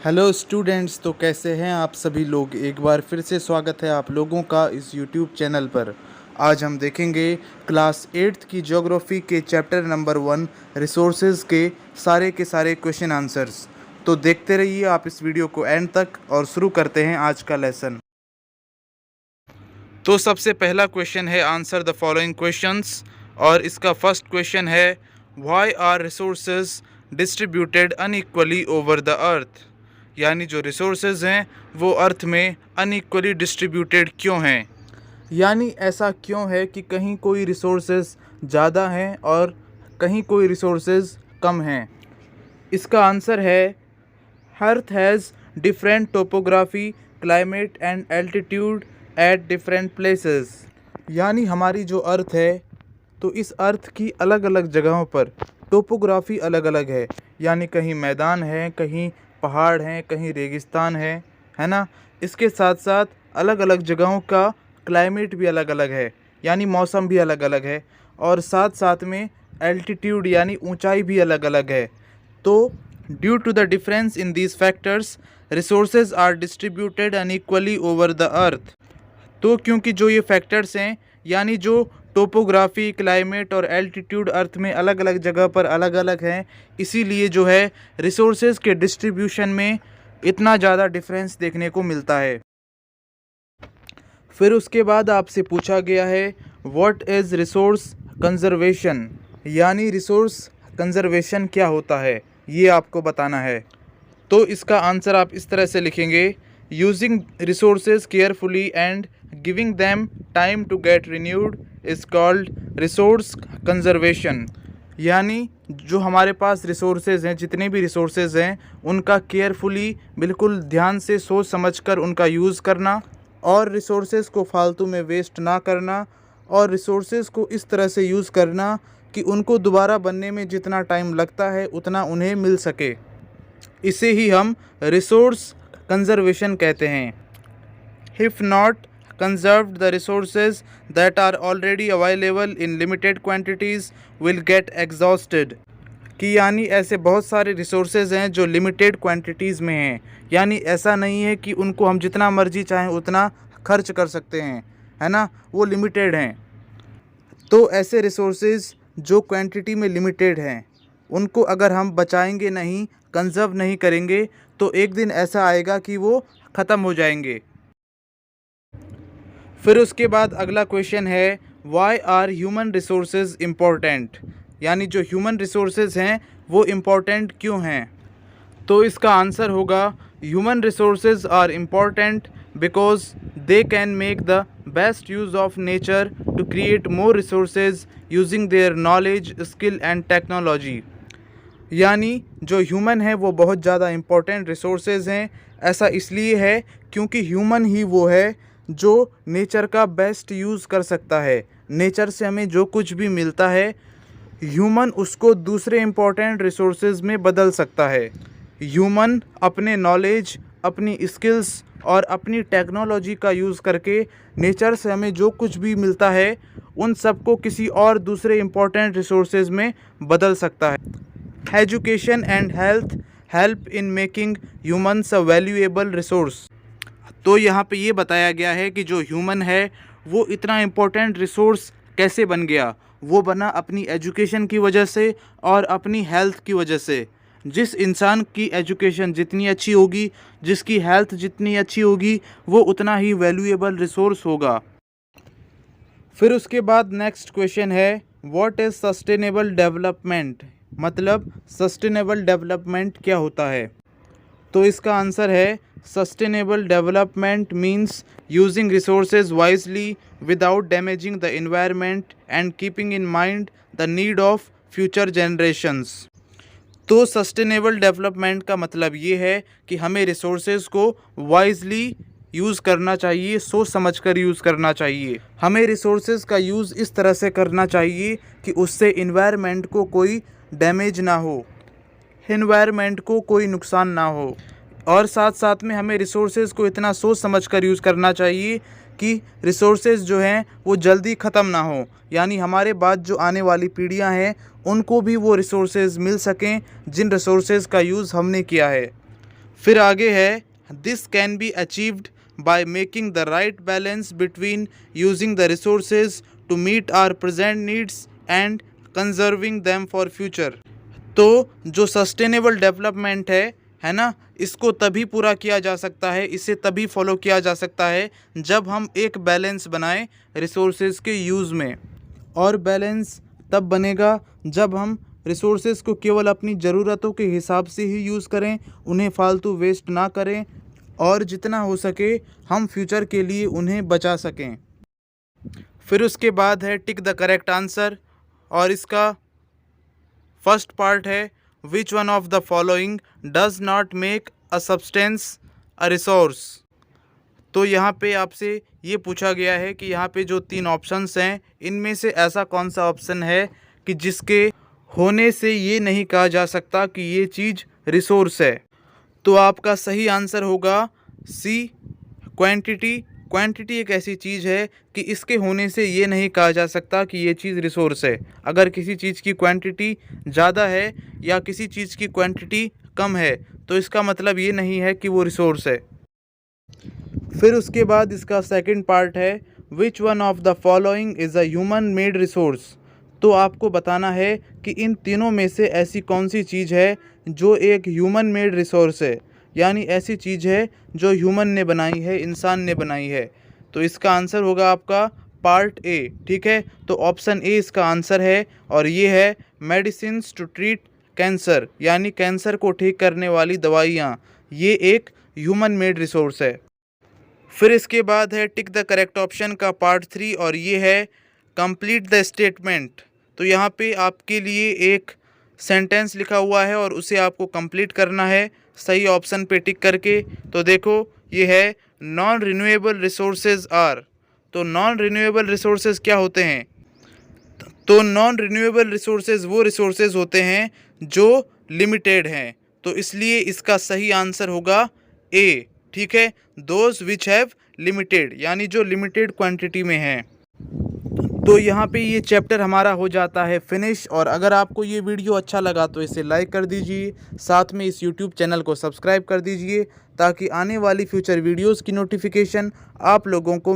Hello students, तो कैसे हैं आप सभी लोग। एक बार फिर से स्वागत है आप लोगों का इस यूट्यूब चैनल पर। आज हम देखेंगे क्लास 8th की ज्योग्राफी के चैप्टर नंबर 1 रिसोर्सेज के सारे क्वेश्चन आंसर्स। तो देखते रहिए आप इस वीडियो को एंड तक और शुरू करते हैं आज का लेसन। तो सबसे पहला क्वेश्चन है आंसर द फॉलोइंग क्वेश्चंस, और इसका फर्स्ट क्वेश्चन है why are resources distributed unequally over the earth. यानी जो रिसोर्सेज हैं वो अर्थ में अनइक्वली डिस्ट्रीब्यूटेड क्यों हैं, यानी ऐसा क्यों है कि कहीं कोई रिसोर्सेज ज़्यादा हैं और कहीं कोई रिसोर्सेज कम हैं। इसका आंसर है अर्थ has different topography, climate and altitude at different places. यानी हमारी जो अर्थ है तो इस अर्थ की अलग अलग जगहों पर टोपोग्राफी अलग अलग है। यानी कहीं मैदान है, कहीं पहाड़ हैं, कहीं रेगिस्तान है ना। इसके साथ साथ अलग अलग जगहों का क्लाइमेट भी अलग अलग है, यानी मौसम भी अलग अलग है, और साथ साथ में एल्टीट्यूड यानी ऊंचाई भी अलग अलग है। तो due to the difference in these factors resources are distributed unequally over the earth. तो क्योंकि जो ये फैक्टर्स हैं, यानी जो टोपोग्राफी, क्लाइमेट और एल्टीट्यूड अर्थ में अलग अलग जगह पर अलग अलग हैं, इसीलिए जो है रिसोर्सेज के डिस्ट्रीब्यूशन में इतना ज़्यादा डिफरेंस देखने को मिलता है। फिर उसके बाद आपसे पूछा गया है व्हाट इज़ रिसोर्स कंजर्वेशन, यानी रिसोर्स कंजर्वेशन क्या होता है, ये आपको बताना है। तो इसका आंसर आप इस तरह से लिखेंगे, using resources carefully and giving them time to get renewed is called resource conservation. यानी जो हमारे पास रिसोर्सेज हैं, जितने भी रिसोर्सेज हैं, उनका केयरफुली बिल्कुल ध्यान से सोच समझकर उनका यूज़ करना, और रिसोर्सेज को फालतू में वेस्ट ना करना, और रिसोर्सेज को इस तरह से यूज़ करना कि उनको दोबारा बनने में जितना टाइम लगता है उतना उन्हें मिल सके। इसे ही हम रिसोर्स कंजर्वेशन कहते हैं। If not conserved the resources that are already available in limited quantities will get exhausted। कि यानी ऐसे बहुत सारे रिसोर्सेज हैं जो लिमिटेड क्वांटिटीज़ में हैं, यानी ऐसा नहीं है कि उनको हम जितना मर्जी चाहें उतना खर्च कर सकते हैं, है ना, वो लिमिटेड हैं। तो ऐसे रिसोर्सेज जो क्वांटिटी में लिमिटेड हैं, उनको अगर हम बचाएंगे नहीं, कंजर्व नहीं करेंगे, तो एक दिन ऐसा आएगा कि वो ख़त्म हो जाएंगे। फिर उसके बाद अगला क्वेश्चन है why are human resources important, यानी जो ह्यूमन रिसोर्सेज हैं वो इम्पोर्टेंट क्यों हैं। तो इसका आंसर होगा human resources are important because they can make the best use of nature to create more resources using their knowledge, skill and technology. यानी जो ह्यूमन है वो बहुत ज़्यादा इम्पोर्टेंट रिसोर्सेज हैं। ऐसा इसलिए है क्योंकि ह्यूमन ही वो है जो नेचर का बेस्ट यूज़ कर सकता है। नेचर से हमें जो कुछ भी मिलता है, ह्यूमन उसको दूसरे इम्पोर्टेंट रिसोर्सेज में बदल सकता है। ह्यूमन अपने नॉलेज, अपनी स्किल्स और अपनी टेक्नोलॉजी का यूज़ करके नेचर से हमें जो कुछ भी मिलता है उन सबको किसी और दूसरे इम्पोर्टेंट रिसोर्सेज में बदल सकता है। Education and health help in making humans a valuable resource. तो यहाँ पे ये बताया गया है कि जो ह्यूमन है वो इतना इम्पोर्टेंट रिसोर्स कैसे बन गया। वो बना अपनी एजुकेशन की वजह से और अपनी हेल्थ की वजह से। जिस इंसान की एजुकेशन जितनी अच्छी होगी, जिसकी हेल्थ जितनी अच्छी होगी, वो उतना ही वैल्यूएबल रिसोर्स होगा। फिर उसके बाद नेक्स्ट क्वेश्चन है व्हाट इज़ सस्टेनेबल डेवलपमेंट, मतलब सस्टेनेबल डेवलपमेंट क्या होता है। तो इसका आंसर है sustainable development means using resources wisely without damaging the environment and keeping in mind the need of future generations. तो सस्टेनेबल डेवलपमेंट का मतलब ये है कि हमें रिसोर्सेज को वाइजली यूज़ करना चाहिए, सोच समझकर यूज़ करना चाहिए। हमें रिसोर्सेज का यूज़ इस तरह से करना चाहिए कि उससे इन्वायरमेंट को कोई डैमेज ना हो, एनवायरनमेंट को कोई नुकसान ना हो, और साथ साथ में हमें रिसोर्सेज को इतना सोच समझकर यूज़ करना चाहिए कि रिसोर्सेज जो हैं वो जल्दी ख़त्म ना हो, यानी हमारे बाद जो आने वाली पीढ़ियां हैं उनको भी वो रिसोर्सेज मिल सकें जिन रिसोर्सेज का यूज़ हमने किया है। फिर आगे है this can be achieved by making the right balance between using the resources to meet our present needs and conserving them for future. तो जो सस्टेनेबल डेवलपमेंट है ना, इसको तभी पूरा किया जा सकता है, इसे तभी फॉलो किया जा सकता है जब हम एक बैलेंस बनाएं रिसोर्सेज के यूज़ में। और बैलेंस तब बनेगा जब हम रिसोर्सेज को केवल अपनी ज़रूरतों के हिसाब से ही यूज़ करें, उन्हें फालतू वेस्ट ना करें और जितना हो सके हम फ्यूचर के लिए उन्हें बचा सकें। फिर उसके बाद है टिक द करेक्ट आंसर, और इसका फर्स्ट पार्ट है which one of the following does not make a substance a resource. तो यहाँ पे आपसे ये पूछा गया है कि यहाँ पे जो 3 ऑप्शंस हैं इनमें से ऐसा कौन सा ऑप्शन है कि जिसके होने से ये नहीं कहा जा सकता कि ये चीज़ रिसोर्स है। तो आपका सही आंसर होगा सी, क्वांटिटी। क्वांटिटी एक ऐसी चीज़ है कि इसके होने से ये नहीं कहा जा सकता कि ये चीज़ रिसोर्स है। अगर किसी चीज़ की क्वांटिटी ज़्यादा है या किसी चीज़ की क्वांटिटी कम है तो इसका मतलब ये नहीं है कि वो रिसोर्स है। फिर उसके बाद इसका सेकंड पार्ट है which one of the following is a human made resource. तो आपको बताना है कि इन तीनों में से ऐसी कौन सी चीज़ है जो एक ह्यूमन मेड रिसोर्स है, यानी ऐसी चीज़ है जो ह्यूमन ने बनाई है, इंसान ने बनाई है। तो इसका आंसर होगा आपका पार्ट ए। ठीक है, तो ऑप्शन ए इसका आंसर है और ये है मेडिसिन्स टू ट्रीट कैंसर, यानी कैंसर को ठीक करने वाली दवाइयाँ, ये एक ह्यूमन मेड रिसोर्स है। फिर इसके बाद है टिक द करेक्ट ऑप्शन का पार्ट 3 और ये है कंप्लीट द स्टेटमेंट। तो यहाँ पे आपके लिए एक सेंटेंस लिखा हुआ है और उसे आपको कंप्लीट करना है सही ऑप्शन पे टिक करके। तो देखो ये है नॉन रिन्यूएबल रिसोर्सेज आर। तो नॉन रिन्यूएबल रिसोर्सेज क्या होते हैं? तो नॉन रिन्यूएबल रिसोर्सेज वो रिसोर्सेज होते हैं जो लिमिटेड हैं, तो इसलिए इसका सही आंसर होगा ए। ठीक है, दोज विच हैव लिमिटेड, यानी जो लिमिटेड क्वांटिटी में हैं। तो यहाँ पे ये चैप्टर हमारा हो जाता है फिनिश। और अगर आपको ये वीडियो अच्छा लगा तो इसे लाइक कर दीजिए, साथ में इस यूट्यूब चैनल को सब्सक्राइब कर दीजिए ताकि आने वाली फ्यूचर वीडियोस की नोटिफिकेशन आप लोगों को